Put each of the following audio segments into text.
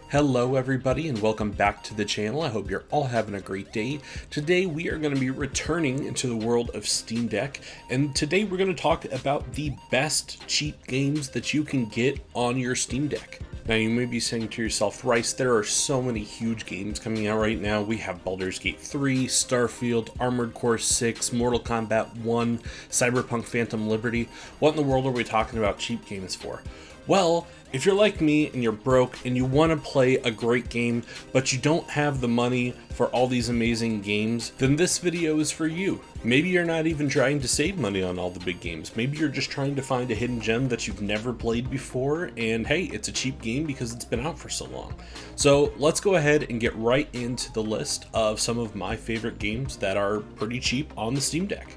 Hello everybody and welcome back to the channel. I hope you're all having a great day. Today we are going to be returning into the world of Steam Deck, and today we're going to talk about the best cheap games that you can get on your Steam Deck. Now you may be saying to yourself, Rice, there are so many huge games coming out right now. We have Baldur's Gate 3, Starfield, Armored Core 6, Mortal Kombat 1, Cyberpunk Phantom Liberty. What in the world are we talking about cheap games for? Well, if you're like me and you're broke and you want to play a great game, but you don't have the money for all these amazing games, then this video is for you. Maybe you're not even trying to save money on all the big games. Maybe you're just trying to find a hidden gem that you've never played before, and hey, it's a cheap game because it's been out for so long. So let's go ahead and get right into the list of some of my favorite games that are pretty cheap on the Steam Deck.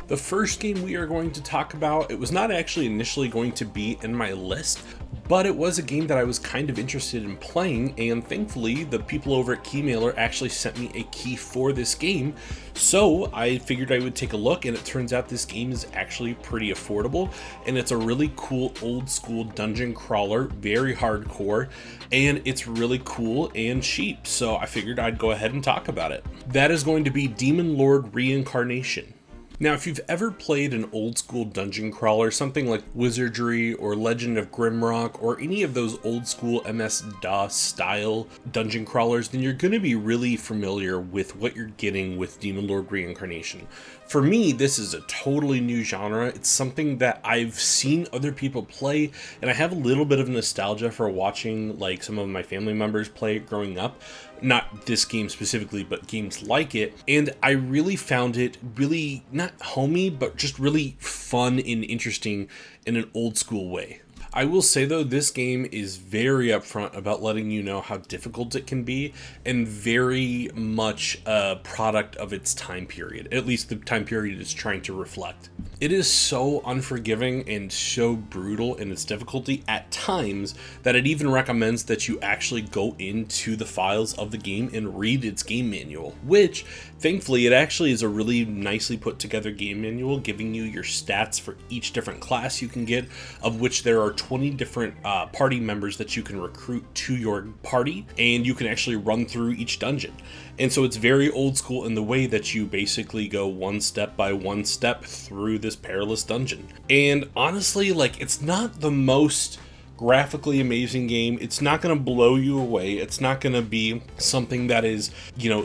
The first game we are going to talk about, it was not actually initially going to be in my list, but it was a game that I was kind of interested in playing, and thankfully the people over at Keymailer actually sent me a key for this game, so I figured I would take a look, and it turns out this game is actually pretty affordable, and it's a really cool old school dungeon crawler, very hardcore, and it's really cool and cheap, so I figured I'd go ahead and talk about it. That is going to be Demon Lord Reincarnation. Now, if you've ever played an old school dungeon crawler, something like Wizardry or Legend of Grimrock or any of those old school MS-DOS style dungeon crawlers, then you're going to be really familiar with what you're getting with Demon Lord Reincarnation. For me, this is a totally new genre. It's something that I've seen other people play, and I have a little bit of nostalgia for watching like some of my family members play it growing up. Not this game specifically, but games like it. And I really found it really, not homey, but just really fun and interesting in an old school way. I will say though, this game is very upfront about letting you know how difficult it can be, and very much a product of its time period, at least the time period it's trying to reflect. It is so unforgiving and so brutal in its difficulty at times that it even recommends that you actually go into the files of the game and read its game manual, which thankfully it actually is a really nicely put together game manual giving you your stats for each different class you can get, of which there are 20 different party members that you can recruit to your party, and you can actually run through each dungeon. And so it's very old school in the way that you basically go one step by one step through this perilous dungeon. And honestly, like, it's not the most graphically amazing game. It's not going to blow you away. It's not going to be something that is,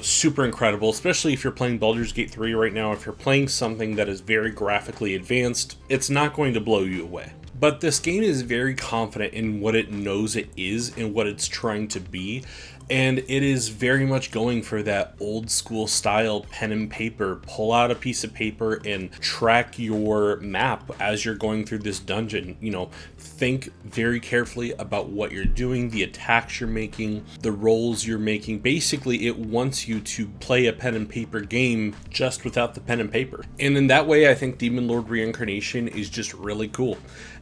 super incredible, especially if you're playing Baldur's Gate 3 right now. If you're playing something that is very graphically advanced, it's not going to blow you away. But this game is very confident in what it knows it is and what it's trying to be. And it is very much going for that old school style pen and paper. Pull out a piece of paper and track your map as you're going through this dungeon. Think very carefully about what you're doing, the attacks you're making, the rolls you're making. Basically, it wants you to play a pen and paper game just without the pen and paper. And in that way, I think Demon Lord Reincarnation is just really cool.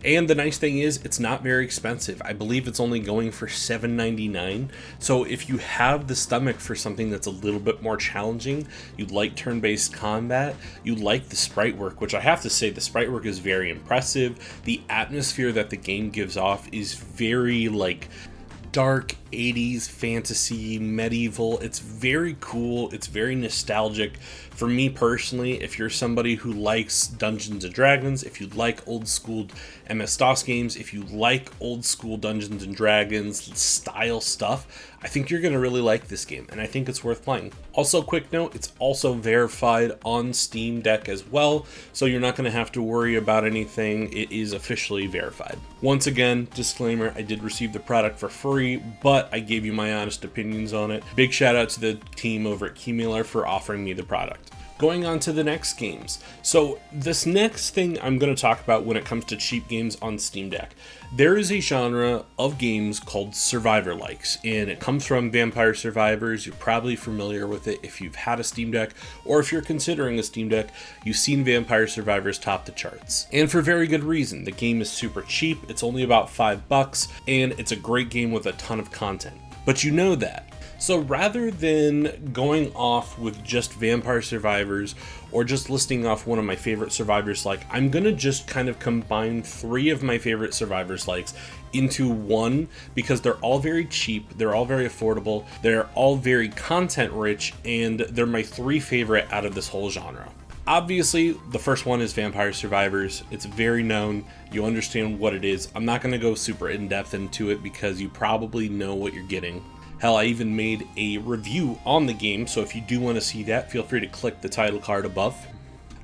And the nice thing is, it's not very expensive. I believe it's only going for $7.99. So if you have the stomach for something that's a little bit more challenging, you like turn-based combat, you like the sprite work, which I have to say the sprite work is very impressive. The atmosphere that the game gives off is very dark 80s fantasy, medieval. It's very cool. It's very nostalgic. For me personally, if you're somebody who likes Dungeons and Dragons, if you like old school MS-DOS games, if you like old school Dungeons and Dragons style stuff, I think you're going to really like this game, and I think it's worth playing. Also, quick note, it's also verified on Steam Deck as well, so you're not going to have to worry about anything. It is officially verified. Once again, disclaimer, I did receive the product for free, but I gave you my honest opinions on it. Big shout out to the team over at Keymailer for offering me the product. Going on to the next games. So this next thing I'm going to talk about when it comes to cheap games on Steam Deck. There is a genre of games called Survivor likes, and it comes from Vampire Survivors. You're probably familiar with it if you've had a Steam Deck, or if you're considering a Steam Deck, you've seen Vampire Survivors top the charts. And for very good reason. The game is super cheap, it's only about $5, and it's a great game with a ton of content. But you know that. So rather than going off with just Vampire Survivors or just listing off one of my favorite survivors like, I'm gonna just kind of combine 3 of my favorite survivors likes into one, because they're all very cheap, they're all very affordable, they're all very content rich, and they're my 3 favorite out of this whole genre. Obviously, the first one is Vampire Survivors. It's very known. You understand what it is. I'm not going to go super in-depth into it because you probably know what you're getting. Hell, I even made a review on the game, so if you do want to see that, feel free to click the title card above.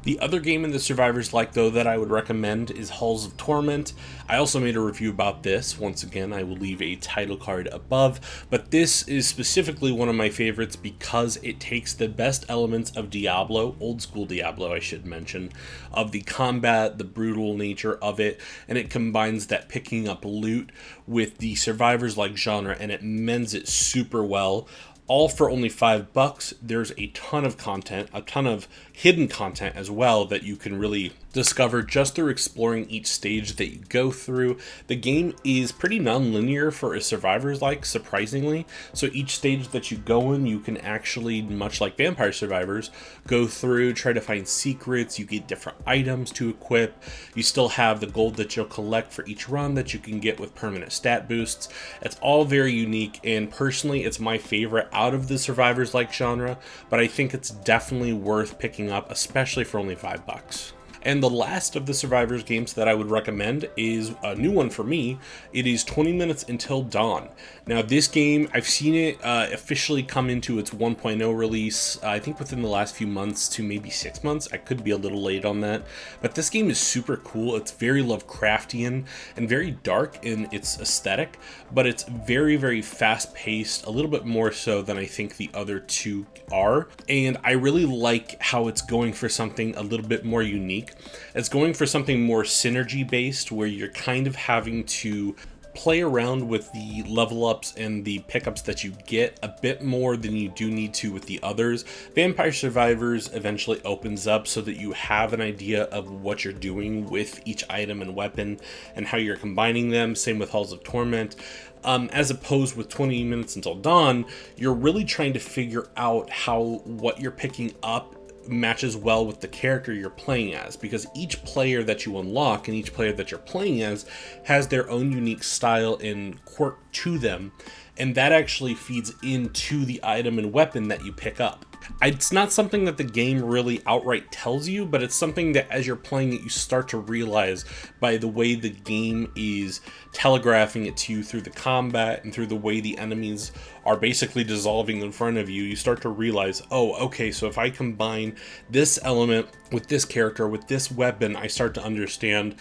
The other game in the Survivors like, though, that I would recommend is Halls of Torment. I also made a review about this. Once again, I will leave a title card above, but this is specifically one of my favorites because it takes the best elements of Diablo, old school Diablo I should mention, of the combat, the brutal nature of it, and it combines that picking up loot with the Survivors like genre, and it mends it super well. All for only $5. There's a ton of content, a ton of hidden content as well that you can really discover just through exploring each stage that you go through. The game is pretty non-linear for a Survivors like, surprisingly. So each stage that you go in, you can actually, much like Vampire Survivors, go through, try to find secrets, you get different items to equip, you still have the gold that you'll collect for each run that you can get with permanent stat boosts. It's all very unique, and personally it's my favorite out of the Survivors like genre, but I think it's definitely worth picking up, especially for only $5. And the last of the Survivors games that I would recommend is a new one for me. It is 20 Minutes Until Dawn. Now this game, I've seen it officially come into its 1.0 release, I think within the last few months to maybe 6 months. I could be a little late on that. But this game is super cool. It's very Lovecraftian and very dark in its aesthetic, but it's very, very fast paced, a little bit more so than I think the other two are. And I really like how it's going for something a little bit more unique. It's going for something more synergy based, where you're kind of having to play around with the level ups and the pickups that you get a bit more than you do need to with the others. Vampire Survivors eventually opens up so that you have an idea of what you're doing with each item and weapon and how you're combining them. Same with Halls of Torment. As opposed with 20 Minutes Until Dawn, you're really trying to figure out how what you're picking up matches well with the character you're playing as, because each player that you unlock and each player that you're playing as has their own unique style and quirk to them, and that actually feeds into the item and weapon that you pick up. It's not something that the game really outright tells you, but it's something that as you're playing it, you start to realize by the way the game is telegraphing it to you through the combat and through the way the enemies are basically dissolving in front of you. You start to realize, oh, okay, so if I combine this element with this character, with this weapon, I start to understand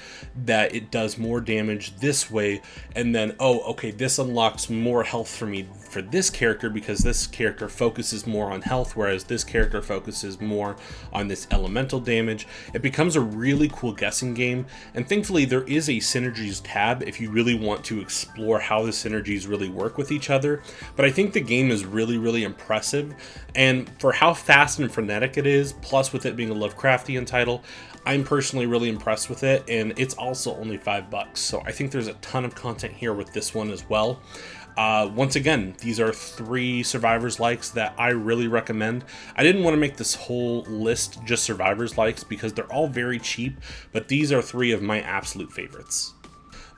that it does more damage this way. And then, oh, okay, this unlocks more health for me for this character because this character focuses more on health, whereas this character focuses more on this elemental damage. It becomes a really cool guessing game. And thankfully, there is a synergies tab if you really want to explore how the synergies really work with each other. But I think the game is really, really impressive. And for how fast and frenetic it is, plus with it being a Lovecraftian title, I'm personally really impressed with it. And it's also only $5. So I think there's a ton of content here with this one as well. Once again, these are 3 Survivors likes that I really recommend. I didn't want to make this whole list just Survivors likes because they're all very cheap, but these are 3 of my absolute favorites.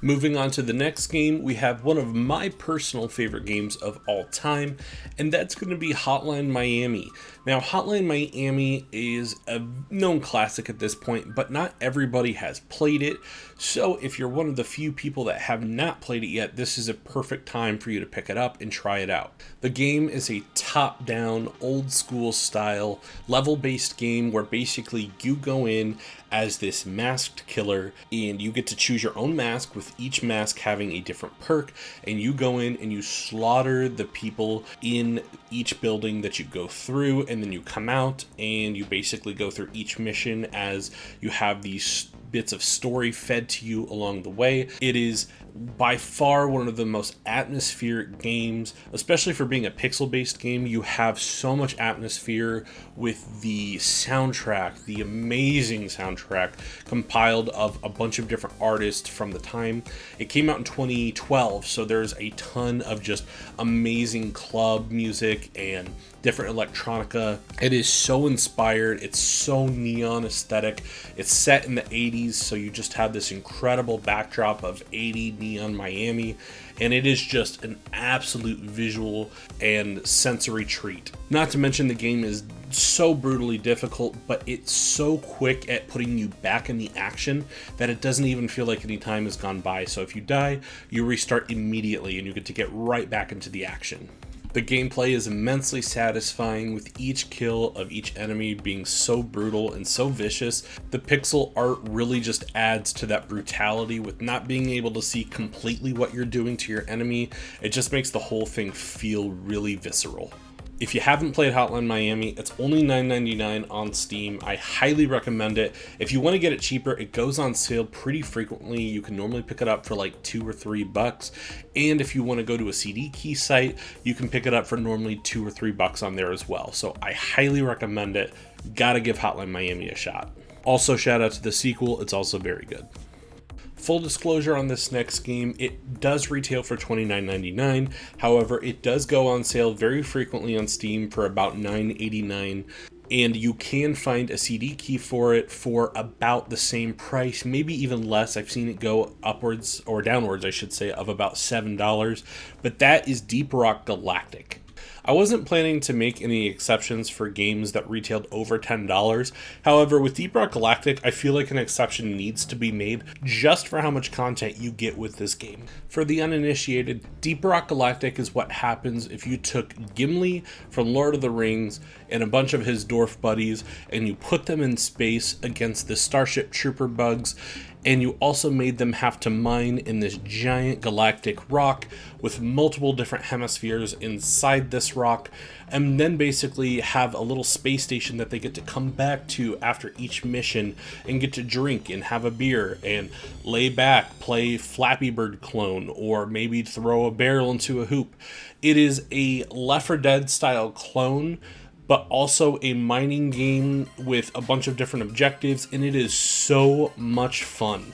Moving on to the next game, we have one of my personal favorite games of all time, and that's going to be Hotline Miami. Now, Hotline Miami is a known classic at this point, but not everybody has played it. So if you're one of the few people that have not played it yet, this is a perfect time for you to pick it up and try it out. The game is a top-down, old-school style, level-based game where basically you go in as this masked killer and you get to choose your own mask, with each mask having a different perk, and you go in and you slaughter the people in each building that you go through, and then you come out and you basically go through each mission as you have these bits of story fed to you along the way. It is by far one of the most atmospheric games, especially for being a pixel-based game. You have so much atmosphere with the soundtrack, the amazing soundtrack compiled of a bunch of different artists from the time. It came out in 2012, so there's a ton of just amazing club music and different electronica. It is so inspired. It's so neon aesthetic. It's set in the 80s, so you just have this incredible backdrop of 80 neon Miami, and it is just an absolute visual and sensory treat. Not to mention the game is so brutally difficult, but it's so quick at putting you back in the action that it doesn't even feel like any time has gone by. So if you die, you restart immediately and you get to get right back into the action. The gameplay is immensely satisfying, with each kill of each enemy being so brutal and so vicious. The pixel art really just adds to that brutality with not being able to see completely what you're doing to your enemy. It just makes the whole thing feel really visceral. If you haven't played Hotline Miami, it's only $9.99 on Steam. I highly recommend it. If you want to get it cheaper, it goes on sale pretty frequently. You can normally pick it up for like $2 or $3. And if you want to go to a CD key site, you can pick it up for normally $2 or $3 on there as well. So I highly recommend it. Gotta give Hotline Miami a shot. Also, shout out to the sequel. It's also very good. Full disclosure on this next game, it does retail for $29.99. However, it does go on sale very frequently on Steam for about $9.89. And you can find a CD key for it for about the same price, maybe even less. I've seen it go upwards, or downwards, I should say, of about $7. But that is Deep Rock Galactic. I wasn't planning to make any exceptions for games that retailed over $10. However, with Deep Rock Galactic, I feel like an exception needs to be made just for how much content you get with this game. For the uninitiated, Deep Rock Galactic is what happens if you took Gimli from Lord of the Rings and a bunch of his dwarf buddies and you put them in space against the Starship Trooper bugs, and you also made them have to mine in this giant galactic rock with multiple different hemispheres inside this rock, and then basically have a little space station that they get to come back to after each mission and get to drink and have a beer and lay back, play Flappy Bird clone, or maybe throw a barrel into a hoop. It is a Left 4 Dead style clone, but also a mining game with a bunch of different objectives, and it is so much fun.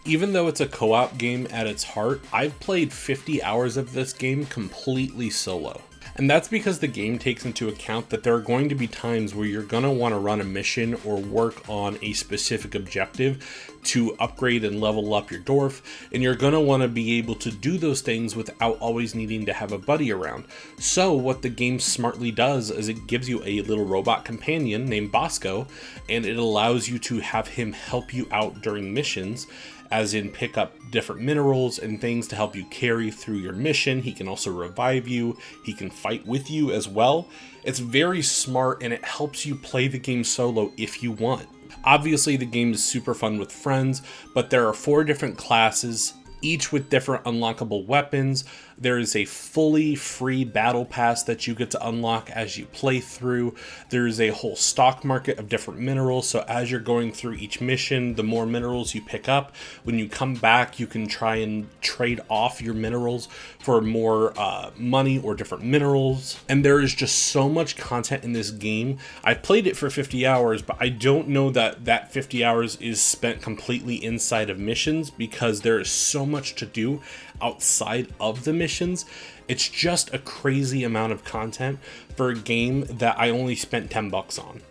Even though it's a co-op game at its heart, I've played 50 hours of this game completely solo. And that's because the game takes into account that there are going to be times where you're going to want to run a mission or work on a specific objective to upgrade and level up your dwarf, and you're going to want to be able to do those things without always needing to have a buddy around. So what the game smartly does is it gives you a little robot companion named Bosco, and it allows you to have him help you out during missions, as in pick up different minerals and things to help you carry through your mission. He can also revive you. He can fight with you as well. It's very smart, and it helps you play the game solo if you want. Obviously, the game is super fun with friends, but there are 4 different classes, each with different unlockable weapons. There is a fully free battle pass that you get to unlock as you play through. There's a whole stock market of different minerals, so as you're going through each mission, the more minerals you pick up, when you come back, you can try and trade off your minerals for more money or different minerals. And there is just so much content in this game. I've played it for 50 hours, but I don't know that that 50 hours is spent completely inside of missions, because there is so much to do outside of the missions. It's just a crazy amount of content for a game that I only spent $10 on.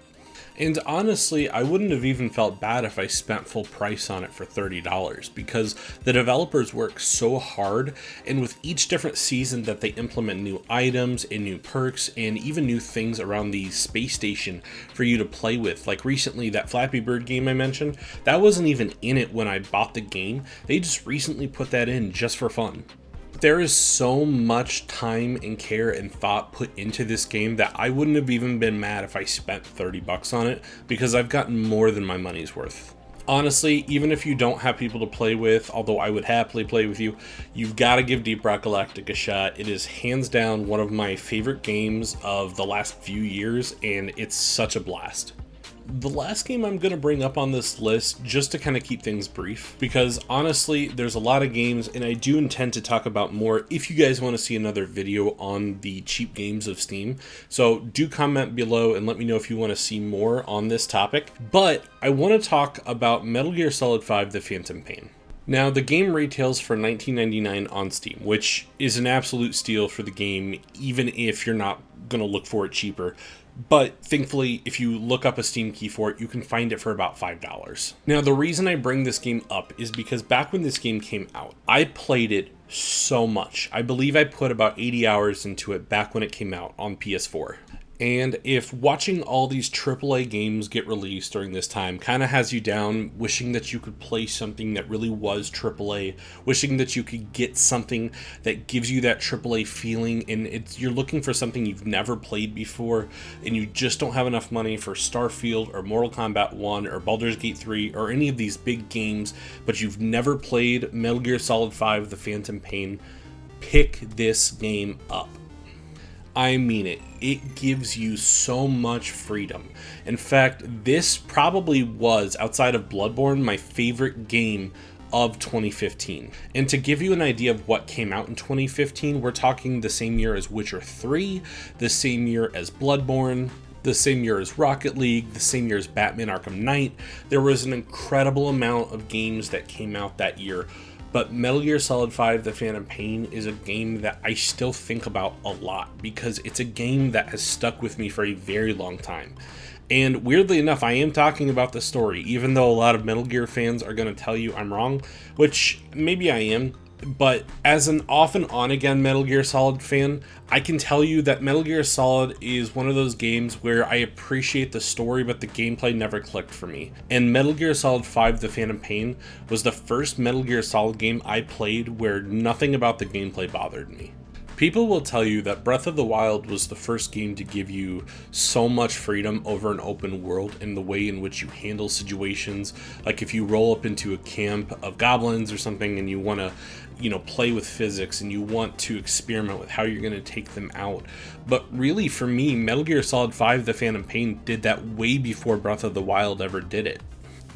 And honestly, I wouldn't have even felt bad if I spent full price on it for $30, because the developers work so hard, and with each different season that they implement new items and new perks and even new things around the space station for you to play with. Like recently, that Flappy Bird game I mentioned, that wasn't even in it when I bought the game. They just recently put that in just for fun. There is so much time and care and thought put into this game that I wouldn't have even been mad if I spent $30 on it, because I've gotten more than my money's worth. Honestly, even if you don't have people to play with, although I would happily play with you, you've got to give Deep Rock Galactic a shot. It is hands down one of my favorite games of the last few years, and it's such a blast. the last game I'm going to bring up on this list, just to kind of keep things brief, because honestly, there's a lot of games, and I do intend to talk about more if you guys want to see another video on the cheap games of Steam. So do comment below and let me know if you want to see more on this topic. But I want to talk about Metal Gear Solid 5: The Phantom Pain. Now, the game retails for $19.99 on Steam, which is an absolute steal for the game, even if you're not going to look for it cheaper. But thankfully, if you look up a Steam key for it, you can find it for about $5. Now, the reason I bring this game up is because back when this game came out, I played it so much. I believe I put about 80 hours into it back when it came out on PS4. And if watching all these AAA games get released during this time kind of has you down, wishing that you could play something that really was AAA, wishing that you could get something that gives you that AAA feeling, and you're looking for something you've never played before, and you just don't have enough money for Starfield or Mortal Kombat 1 or Baldur's Gate 3 or any of these big games, but you've never played Metal Gear Solid 5: The Phantom Pain, pick this game up. I mean it. It gives you so much freedom. In fact, this probably was, outside of Bloodborne, my favorite game of 2015. And to give you an idea of what came out in 2015, we're talking the same year as Witcher 3, the same year as Bloodborne, the same year as Rocket League, the same year as Batman Arkham Knight. There was an incredible amount of games that came out that year. But Metal Gear Solid 5: The Phantom Pain is a game that I still think about a lot because it's a game that has stuck with me for a very long time. And weirdly enough, I am talking about the story, even though a lot of Metal Gear fans are going to tell you I'm wrong, which maybe I am. But as an off and on again Metal Gear Solid fan, I can tell you that Metal Gear Solid is one of those games where I appreciate the story, but the gameplay never clicked for me. And Metal Gear Solid 5: The Phantom Pain was the first Metal Gear Solid game I played where nothing about the gameplay bothered me. People will tell you that Breath of the Wild was the first game to give you so much freedom over an open world in the way in which you handle situations. Like if you roll up into a camp of goblins or something and you want to, play with physics and you want to experiment with how you're going to take them out. But really, for me, Metal Gear Solid 5: The Phantom Pain did that way before Breath of the Wild ever did it.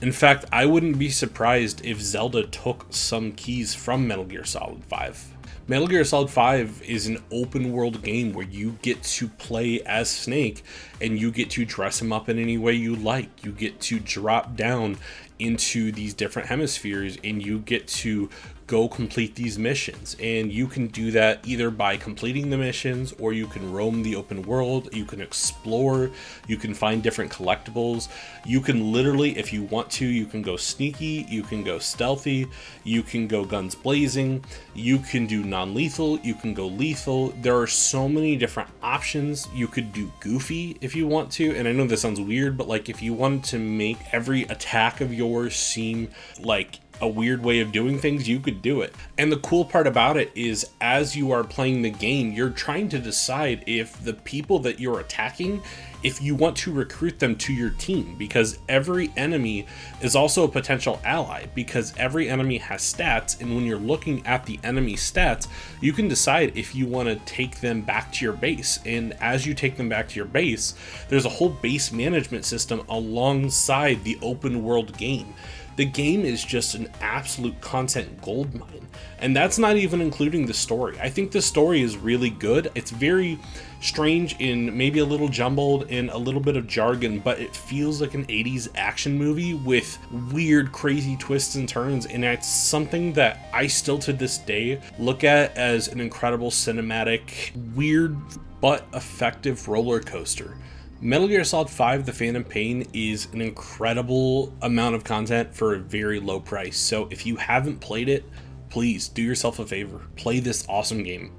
In fact, I wouldn't be surprised if Zelda took some keys from Metal Gear Solid 5. Metal Gear Solid 5 is an open world game where you get to play as Snake and you get to dress him up in any way you like. You get to drop down into these different hemispheres and you get to go complete these missions, and you can do that either by completing the missions, or you can roam the open world, you can explore, you can find different collectibles, you can literally, if you want to, you can go sneaky, you can go stealthy, you can go guns blazing, you can do non-lethal, you can go lethal. There are so many different options. You could do goofy if you want to, and I know this sounds weird, but like if you wanted to make every attack of yours seem like a weird way of doing things, you could do it. And the cool part about it is, as you are playing the game, you're trying to decide if the people that you're attacking, if you want to recruit them to your team, because every enemy is also a potential ally, because every enemy has stats, and when you're looking at the enemy stats, you can decide if you want to take them back to your base. And as you take them back to your base, there's a whole base management system alongside the open world game. The game is just an absolute content goldmine, and that's not even including the story. I think the story is really good. It's very strange and maybe a little jumbled and a little bit of jargon, but it feels like an 80s action movie with weird, crazy twists and turns, and it's something that I still to this day look at as an incredible cinematic, weird but effective roller coaster. Metal Gear Solid 5: The Phantom Pain is an incredible amount of content for a very low price. So if you haven't played it, please do yourself a favor. Play this awesome game.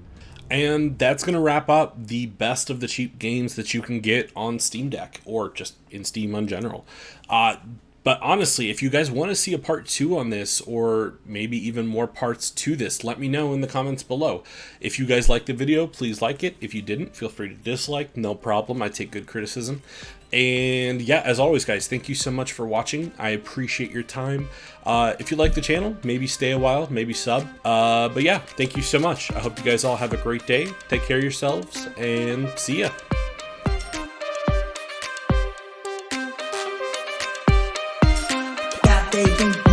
And that's going to wrap up the best of the cheap games that you can get on Steam Deck, or just in Steam in general. But honestly, if you guys want to see a part 2 on this, or maybe even more parts to this, let me know in the comments below. If you guys liked the video, please like it. If you didn't, feel free to dislike. No problem. I take good criticism. And yeah, as always, guys, thank you so much for watching. I appreciate your time. If you like the channel, maybe stay a while, maybe sub. But yeah, thank you so much. I hope you guys all have a great day. Take care of yourselves, and see ya. they don't